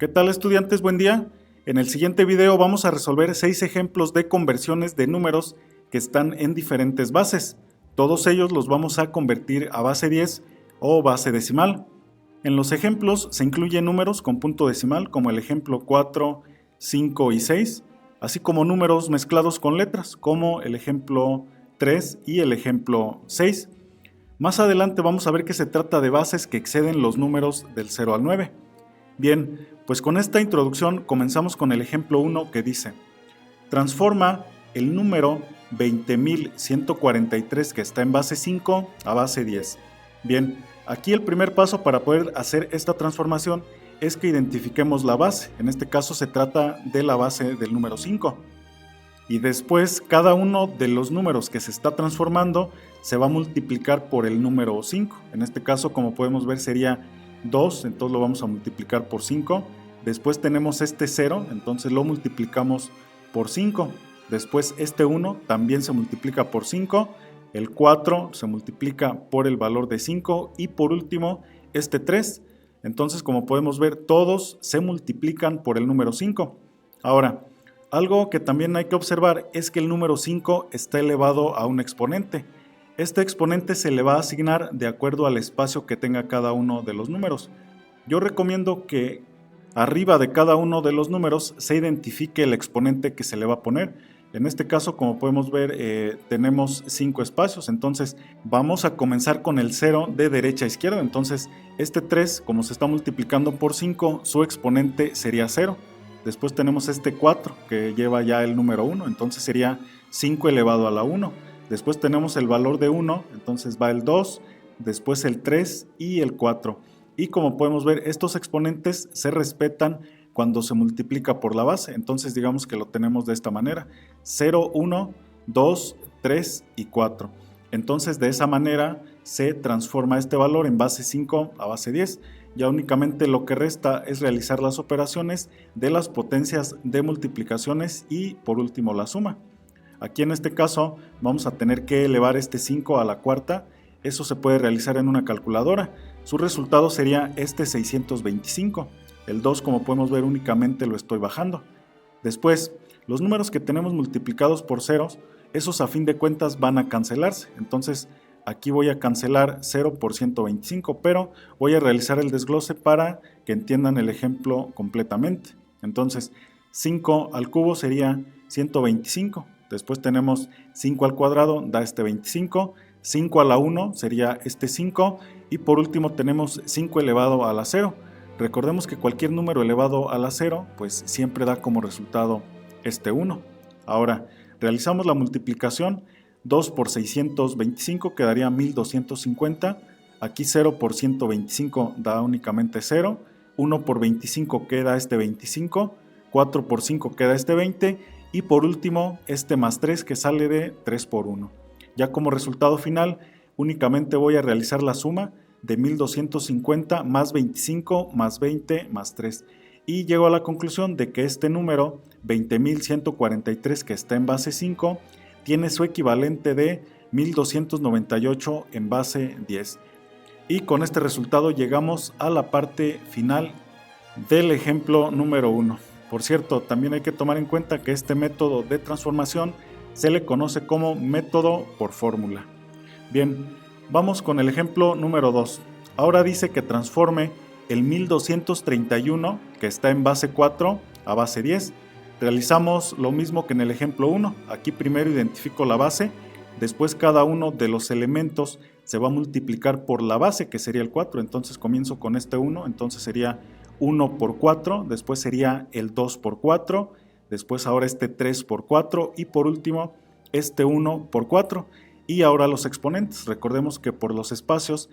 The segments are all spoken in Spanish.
¿Qué tal, estudiantes? Buen día. En el siguiente video vamos a resolver 6 ejemplos de conversiones de números que están en diferentes bases. Todos ellos los vamos a convertir a base 10 o base decimal. En los ejemplos se incluyen números con punto decimal como el ejemplo 4, 5 y 6, así como números mezclados con letras como el ejemplo 3 y el ejemplo 6. Más adelante vamos a ver que se trata de bases que exceden los números del 0 al 9. Bien, pues con esta introducción comenzamos con el ejemplo 1 que dice: transforma el número 20.143 que está en base 5 a base 10. Bien, aquí el primer paso para poder hacer esta transformación es que identifiquemos la base. En este caso se trata de la base del número 5. Y después cada uno de los números que se está transformando se va a multiplicar por el número 5. En este caso, como podemos ver, sería 2, entonces lo vamos a multiplicar por 5. Después tenemos este 0, entonces lo multiplicamos por 5. Después este 1 también se multiplica por 5. El 4 se multiplica por el valor de 5. Y por último, este 3. Entonces, como podemos ver, todos se multiplican por el número 5. Ahora, algo que también hay que observar es que el número 5 está elevado a un exponente. Este exponente se le va a asignar de acuerdo al espacio que tenga cada uno de los números. Yo recomiendo que arriba de cada uno de los números se identifique el exponente que se le va a poner. En este caso, como podemos ver, tenemos 5 espacios, entonces vamos a comenzar con el 0 de derecha a izquierda. Entonces este 3, como se está multiplicando por 5, su exponente sería 0. Después tenemos este 4 que lleva ya el número 1, entonces sería 5 elevado a la 1. Después tenemos el valor de 1, entonces va el 2, después el 3 y el 4. Y como podemos ver, estos exponentes se respetan cuando se multiplica por la base. Entonces digamos que lo tenemos de esta manera: 0, 1, 2, 3 y 4. Entonces de esa manera se transforma este valor en base 5 a base 10. Ya únicamente lo que resta es realizar las operaciones de las potencias de multiplicaciones y por último la suma. Aquí en este caso vamos a tener que elevar este 5 a la cuarta. Eso se puede realizar en una calculadora. Su resultado sería este 625. El 2, como podemos ver, únicamente lo estoy bajando. Después, los números que tenemos multiplicados por ceros, esos a fin de cuentas van a cancelarse. Entonces aquí voy a cancelar 0 por 125, pero voy a realizar el desglose para que entiendan el ejemplo completamente. Entonces 5 al cubo sería 125. Después tenemos 5 al cuadrado, da este 25. 5 a la 1 sería este 5. Y por último tenemos 5 elevado a la 0. Recordemos que cualquier número elevado a la 0, pues siempre da como resultado este 1. Ahora, realizamos la multiplicación. 2 por 625 quedaría 1250. Aquí 0 por 125 da únicamente 0. 1 por 25 queda este 25. 4 por 5 queda este 20. Y por último, este más 3 que sale de 3 por 1. Ya como resultado final, únicamente voy a realizar la suma de 1250 más 25 más 20 más 3. Y llego a la conclusión de que este número, 20.143 que está en base 5, tiene su equivalente de 1298 en base 10. Y con este resultado llegamos a la parte final del ejemplo número 1. Por cierto, también hay que tomar en cuenta que este método de transformación se le conoce como método por fórmula. Bien, vamos con el ejemplo número 2. Ahora dice que transforme el 1231 que está en base 4 a base 10. Realizamos lo mismo que en el ejemplo 1. Aquí primero identifico la base, después cada uno de los elementos se va a multiplicar por la base, que sería el 4. Entonces comienzo con este 1, entonces sería 1 por 4, después sería el 2 por 4, después ahora este 3 por 4 y por último este 1 por 4. Y ahora los exponentes. Recordemos que por los espacios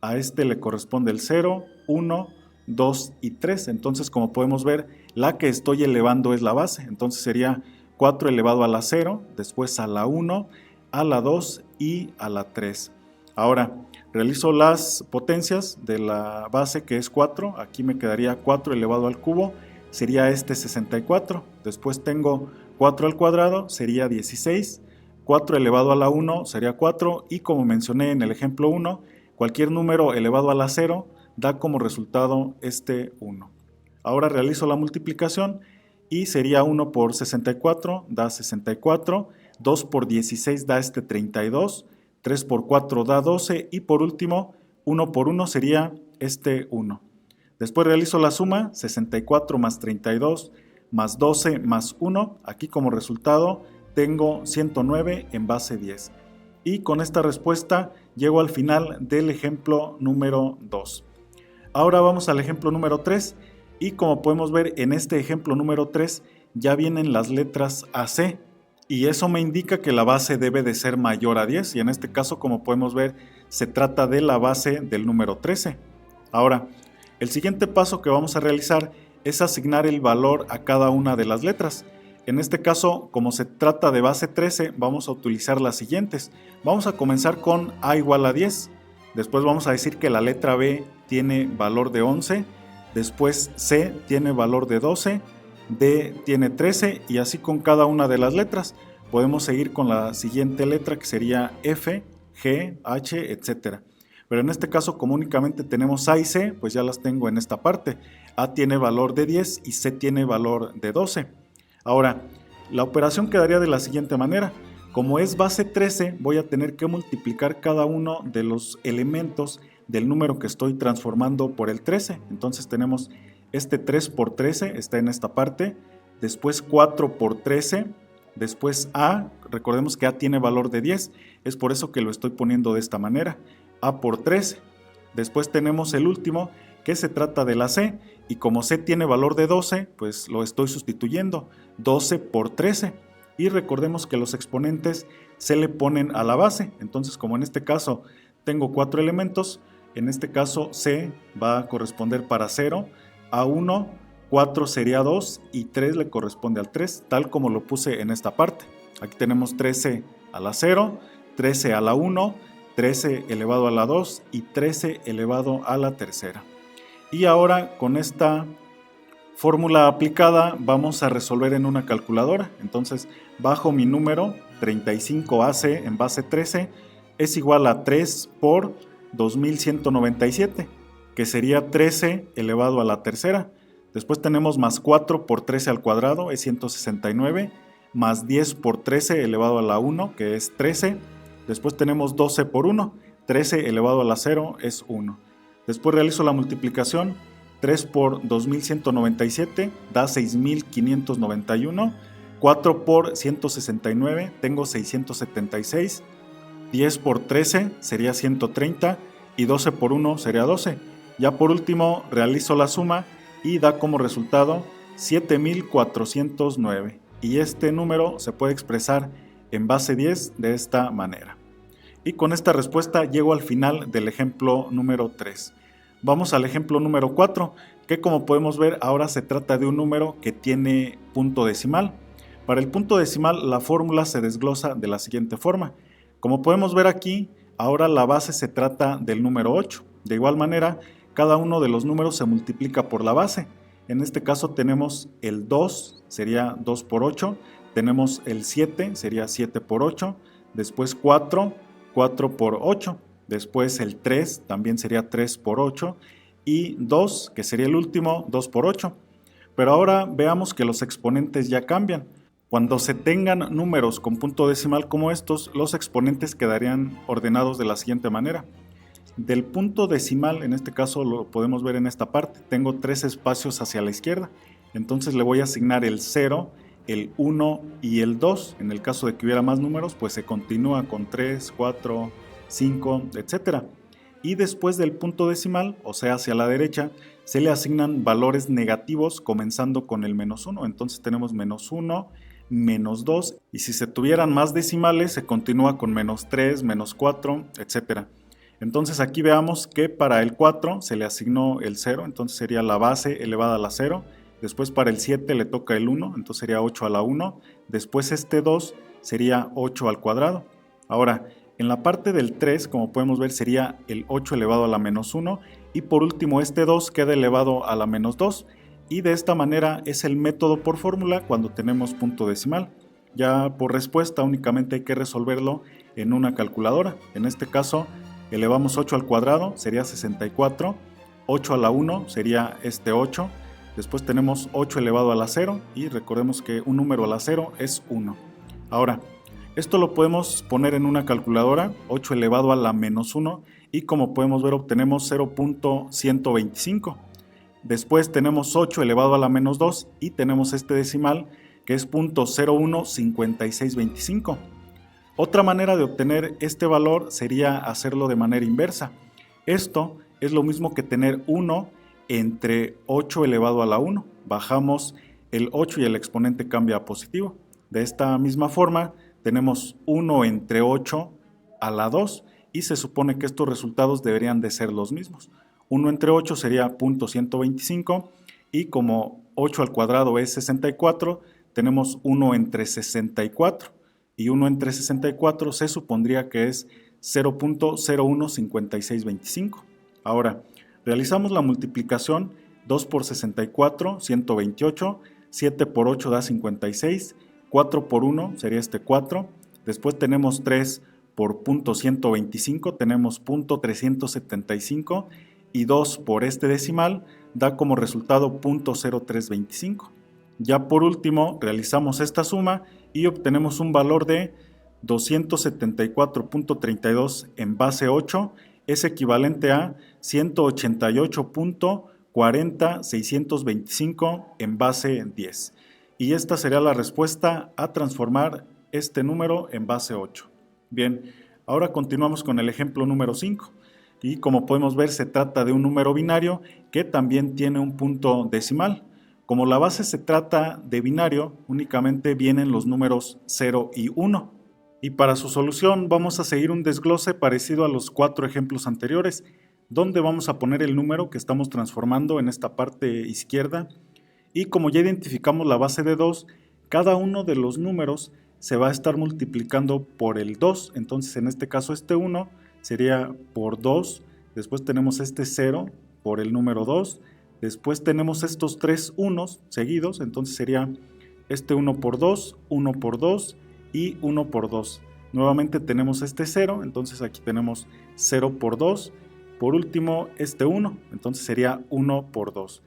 a este le corresponde el 0, 1, 2 y 3. Entonces, como podemos ver, la que estoy elevando es la base. Entonces sería 4 elevado a la 0, después a la 1, a la 2 y a la 3. Ahora, realizo las potencias de la base que es 4. Aquí me quedaría 4 elevado al cubo, sería este 64. Después tengo 4 al cuadrado, sería 16. 4 elevado a la 1 sería 4. Y como mencioné en el ejemplo 1, cualquier número elevado a la 0 da como resultado este 1. Ahora realizo la multiplicación y sería 1 por 64 da 64, 2 por 16 da 32, 3 por 4 da 12 y por último 1 por 1 sería 1. Después realizo la suma, 64 más 32 más 12 más 1. Aquí como resultado tengo 109 en base 10. Y con esta respuesta llego al final del ejemplo número 2. Ahora vamos al ejemplo número 3 y como podemos ver en este ejemplo número 3 ya vienen las letras AC y eso me indica que la base debe de ser mayor a 10 y en este caso como podemos ver se trata de la base del número 13. Ahora, el siguiente paso que vamos a realizar es asignar el valor a cada una de las letras. En este caso, como se trata de base 13, vamos a utilizar las siguientes. Vamos a comenzar con A igual a 10. Después vamos a decir que la letra B tiene valor de 11. Después C tiene valor de 12. D tiene 13 y así con cada una de las letras. Podemos seguir con la siguiente letra que sería F, G, H, etc. Pero en este caso como únicamente tenemos A y C, pues ya las tengo en esta parte. A tiene valor de 10 y C tiene valor de 12. Ahora, la operación quedaría de la siguiente manera. Como es base 13, voy a tener que multiplicar cada uno de los elementos del número que estoy transformando por el 13. Entonces tenemos 3 por 13, está en esta parte. Después 4 por 13. Después A, recordemos que A tiene valor de 10. Es por eso que lo estoy poniendo de esta manera. A por 13. Después tenemos el último, que se trata de la C. Y como C tiene valor de 12, pues lo estoy sustituyendo. 12 por 13. Y recordemos que los exponentes se le ponen a la base. Entonces, como en este caso tengo 4 elementos, en este caso C va a corresponder para 0, a 1, 4 sería 2 y 3 le corresponde al 3, tal como lo puse en esta parte. Aquí tenemos 13 a la 0, 13 a la 1, 13 elevado a la 2 y 13 elevado a la tercera. Y ahora con esta fórmula aplicada vamos a resolver en una calculadora. Entonces bajo mi número 35AC en base 13 es igual a 3 por 2197, que sería 13 elevado a la tercera. Después tenemos más 4 por 13 al cuadrado es 169, más 10 por 13 elevado a la 1 que es 13. Después tenemos 12 por 1, 13 elevado a la 0 es 1. Después realizo la multiplicación, 3 por 2197 da 6591, 4 por 169 tengo 676, 10 por 13 sería 130 y 12 por 1 sería 12. Ya por último realizo la suma y da como resultado 7409 y este número se puede expresar en base 10 de esta manera. Y con esta respuesta llego al final del ejemplo número 3. Vamos al ejemplo número 4, que como podemos ver ahora se trata de un número que tiene punto decimal. Para el punto decimal la fórmula se desglosa de la siguiente forma. Como podemos ver aquí, ahora la base se trata del número 8. De igual manera, cada uno de los números se multiplica por la base. En este caso tenemos el 2, sería 2 por 8. Tenemos el 7, sería 7 por 8. Después 4, 4 por 8. Después el 3, también sería 3 por 8. Y 2, que sería el último, 2 por 8. Pero ahora veamos que los exponentes ya cambian. Cuando se tengan números con punto decimal como estos, los exponentes quedarían ordenados de la siguiente manera. Del punto decimal, en este caso lo podemos ver en esta parte, tengo 3 espacios hacia la izquierda. Entonces le voy a asignar el 0, el 1 y el 2. En el caso de que hubiera más números, pues se continúa con 3, 4, 5, etc. Y después del punto decimal, o sea hacia la derecha, se le asignan valores negativos comenzando con el menos 1. Entonces tenemos menos 1, menos 2 y si se tuvieran más decimales se continúa con menos 3, menos 4, etc. Entonces aquí veamos que para el 4 se le asignó el 0, entonces sería la base elevada a la 0. Después para el 7 le toca el 1, entonces sería 8 a la 1. Después este 2 sería 8 al cuadrado. Ahora, en la parte del 3, como podemos ver, sería el 8 elevado a la menos 1. Y por último este 2 queda elevado a la menos 2. Y de esta manera es el método por fórmula cuando tenemos punto decimal. Ya por respuesta únicamente hay que resolverlo en una calculadora. En este caso elevamos 8 al cuadrado, sería 64. 8 a la 1 sería este 8. después tenemos 8 elevado a la 0 y recordemos que un número a la 0 es 1. Ahora, esto lo podemos poner en una calculadora, 8 elevado a la menos 1, y como podemos ver obtenemos 0.125. Después tenemos 8 elevado a la menos 2 y tenemos este decimal que es 0.015625. Otra manera de obtener este valor sería hacerlo de manera inversa. Esto es lo mismo que tener 1 entre 8 elevado a la 1. Bajamos el 8 y el exponente cambia a positivo. De esta misma forma tenemos 1 entre 8 a la 2 y se supone que estos resultados deberían de ser los mismos. 1 entre 8 sería 0.125 y como 8 al cuadrado es 64, tenemos 1 entre 64 y 1 entre 64 se supondría que es 0.015625. Ahora, realizamos la multiplicación, 2 por 64, 128, 7 por 8 da 56, 4 por 1 sería este 4, después tenemos 3 por 0.125, tenemos 0.375 y 2 por este decimal da como resultado 0.0325. Ya por último realizamos esta suma y obtenemos un valor de 274.32 en base 8, es equivalente a 188.40625 en base 10. Y esta sería la respuesta a transformar este número en base 8. Bien, ahora continuamos con el ejemplo número 5. Y como podemos ver, se trata de un número binario que también tiene un punto decimal. Como la base se trata de binario, únicamente vienen los números 0 y 1. Y para su solución vamos a seguir un desglose parecido a los 4 ejemplos anteriores, donde vamos a poner el número que estamos transformando en esta parte izquierda. Y como ya identificamos la base de 2, cada uno de los números se va a estar multiplicando por el 2. Entonces en este caso este 1 sería por 2, después tenemos este 0 por el número 2, después tenemos estos 3 unos seguidos, entonces sería este 1 por 2 y 1 por 2. Nuevamente tenemos este 0, entonces aquí tenemos 0 por 2, por último este 1, entonces sería 1 por 2.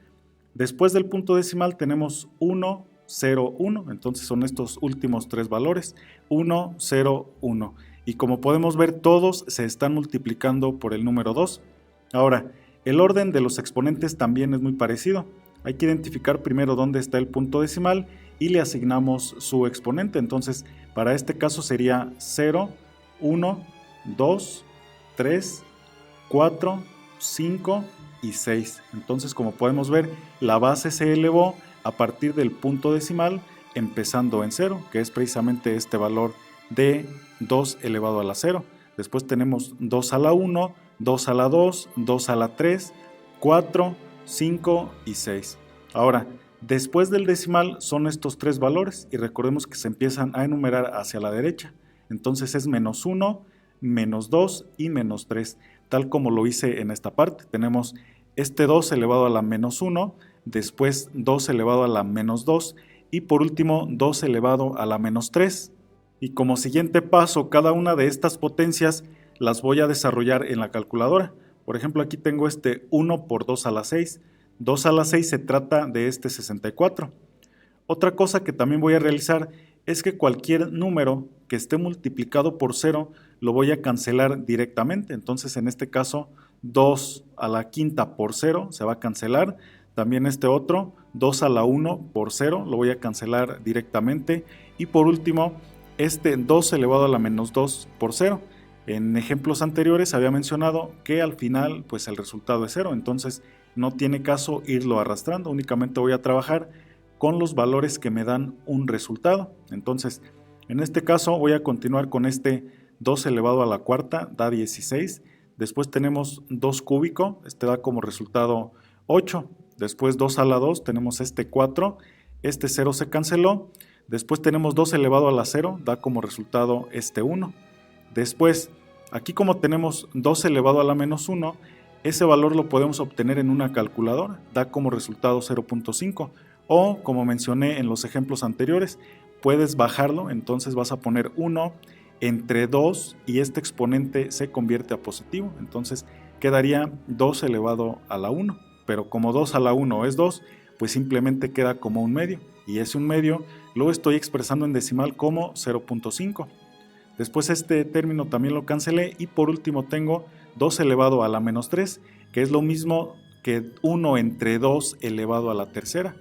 Después del punto decimal tenemos 1, 0, 1, entonces son estos últimos 3 valores, 1, 0, 1. Y como podemos ver, todos se están multiplicando por el número 2. Ahora, el orden de los exponentes también es muy parecido. Hay que identificar primero dónde está el punto decimal y le asignamos su exponente. Entonces, para este caso sería 0, 1, 2, 3, 4, 5 y 6. Entonces, como podemos ver, la base se elevó a partir del punto decimal empezando en 0, que es precisamente este valor de 2 elevado a la 0. Después tenemos 2 a la 1, 2 a la 2, 2 a la 3, 4, 5 y 6. Ahora, después del decimal son estos 3 valores y recordemos que se empiezan a enumerar hacia la derecha. Entonces es menos 1, menos 2 y menos 3, tal como lo hice en esta parte. Tenemos este 2 elevado a la menos 1, después 2 elevado a la menos 2 y por último 2 elevado a la menos 3. Y como siguiente paso, cada una de estas potencias las voy a desarrollar en la calculadora. Por ejemplo, aquí tengo este 1 por 2 a la 6. 2 a la 6 se trata de este 64. Otra cosa que también voy a realizar es que cualquier número que esté multiplicado por 0 lo voy a cancelar directamente. Entonces, en este caso, 2 a la quinta por 0 se va a cancelar. También este otro, 2 a la 1 por 0, lo voy a cancelar directamente. Y por último, este 2 elevado a la menos 2 por 0. En ejemplos anteriores había mencionado que al final pues el resultado es 0, entonces no tiene caso irlo arrastrando, únicamente voy a trabajar con los valores que me dan un resultado. Entonces, en este caso voy a continuar con este 2 elevado a la cuarta, da 16. Después tenemos 2 cúbico, este da como resultado 8. Después 2 a la 2, tenemos este 4, este 0 se canceló. Después tenemos 2 elevado a la 0, da como resultado este 1. Después, aquí como tenemos 2 elevado a la menos 1, ese valor lo podemos obtener en una calculadora, da como resultado 0.5. O, como mencioné en los ejemplos anteriores, puedes bajarlo, entonces vas a poner 1 entre 2 y este exponente se convierte a positivo. Entonces quedaría 2 elevado a la 1, pero como 2 a la 1 es 2, pues simplemente queda como un medio, y ese un medio lo estoy expresando en decimal como 0.5. Después este término también lo cancelé, y por último tengo 2 elevado a la menos 3, que es lo mismo que 1 entre 2 elevado a la tercera,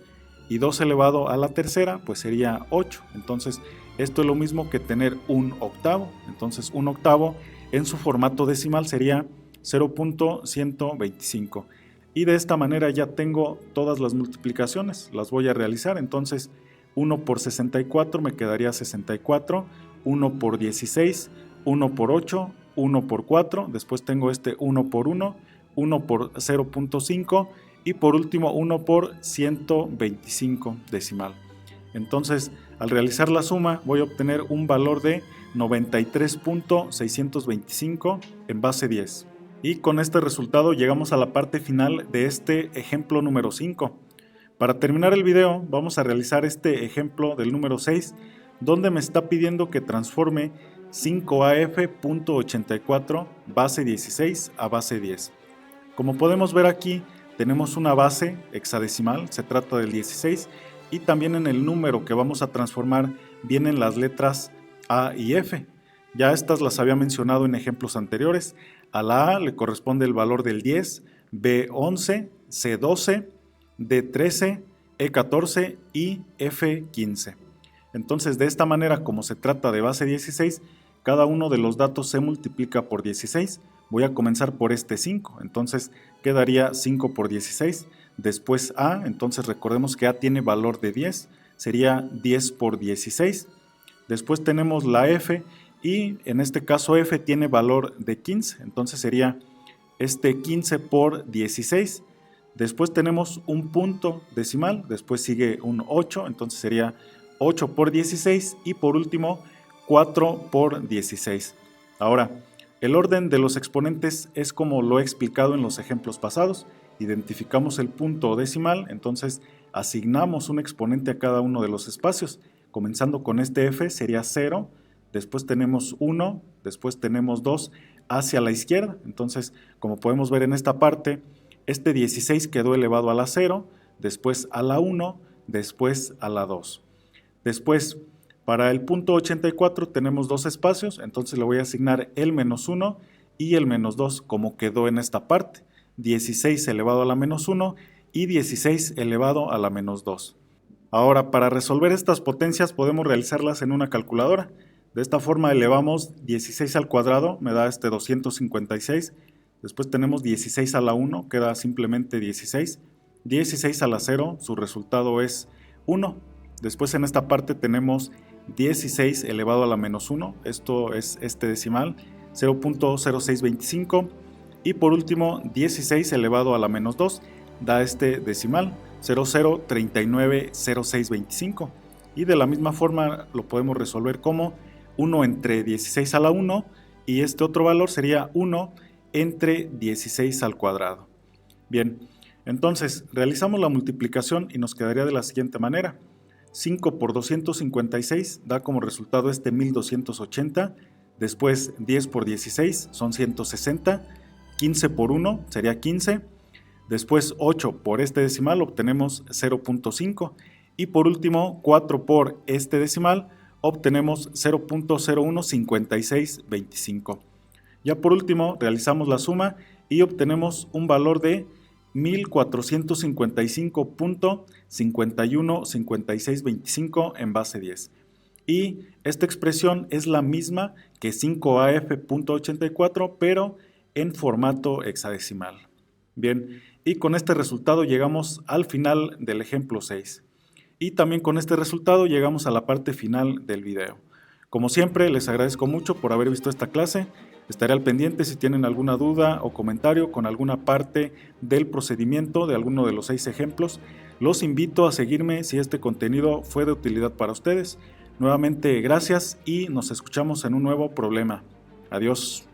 y 2 elevado a la tercera pues sería 8. Entonces esto es lo mismo que tener un octavo. Entonces un octavo en su formato decimal sería 0.125, y de esta manera ya tengo todas las multiplicaciones, las voy a realizar. Entonces 1 por 64 me quedaría 64, 1 por 16, 1 por 8, 1 por 4, después tengo este 1 por 1, 1 por 0.5 y por último 1 por 125 decimal. Entonces, al realizar la suma voy a obtener un valor de 93.625 en base 10. Y con este resultado llegamos a la parte final de este ejemplo número 5. Para terminar el video vamos a realizar este ejemplo del número 6, donde me está pidiendo que transforme 5AF.84 base 16 a base 10. Como podemos ver aquí, tenemos una base hexadecimal, se trata del 16, y también en el número que vamos a transformar vienen las letras A y F. Ya estas las había mencionado en ejemplos anteriores. A la A le corresponde el valor del 10, B11, C12, D13, E14 y F15. Entonces, de esta manera, como se trata de base 16, cada uno de los datos se multiplica por 16. Voy a comenzar por este 5, entonces quedaría 5 por 16. Después A, entonces recordemos que A tiene valor de 10, sería 10 por 16. Después tenemos la F, y en este caso F tiene valor de 15, entonces sería este 15 por 16. Después tenemos un punto decimal, después sigue un 8, entonces sería 8 por 16, y por último 4 por 16. Ahora, el orden de los exponentes es como lo he explicado en los ejemplos pasados. Identificamos el punto decimal, entonces asignamos un exponente a cada uno de los espacios. Comenzando con este F sería 0, después tenemos 1, después tenemos 2 hacia la izquierda. Entonces, como podemos ver en esta parte, este 16 quedó elevado a la 0, después a la 1, después a la 2. Después, para el punto 84 tenemos dos espacios, entonces le voy a asignar el menos 1 y el menos 2 como quedó en esta parte. 16 elevado a la menos 1 y 16 elevado a la menos 2. Ahora, para resolver estas potencias podemos realizarlas en una calculadora. De esta forma elevamos 16 al cuadrado, me da 256. Después tenemos 16 a la 1, queda simplemente 16. 16 a la 0, su resultado es 1. Después en esta parte tenemos 16 elevado a la menos 1, esto es este decimal, 0.0625. Y por último, 16 elevado a la menos 2 da este decimal, 00390625. Y de la misma forma lo podemos resolver como 1 entre 16 a la 1, y este otro valor sería 1 entre 16 al cuadrado. Bien, entonces realizamos la multiplicación y nos quedaría de la siguiente manera. 5 por 256 da como resultado este 1280, después 10 por 16 son 160, 15 por 1 sería 15, después 8 por este decimal obtenemos 0.5 y por último 4 por este decimal obtenemos 0.015625. Ya por último realizamos la suma y obtenemos un valor de 1455.515625 en base 10. Y esta expresión es la misma que 5AF.84, pero en formato hexadecimal. Bien, y con este resultado llegamos al final del ejemplo 6. Y también con este resultado llegamos a la parte final del video. Como siempre, les agradezco mucho por haber visto esta clase. Estaré al pendiente si tienen alguna duda o comentario con alguna parte del procedimiento de alguno de los 6 ejemplos. Los invito a seguirme si este contenido fue de utilidad para ustedes. Nuevamente, gracias y nos escuchamos en un nuevo problema. Adiós.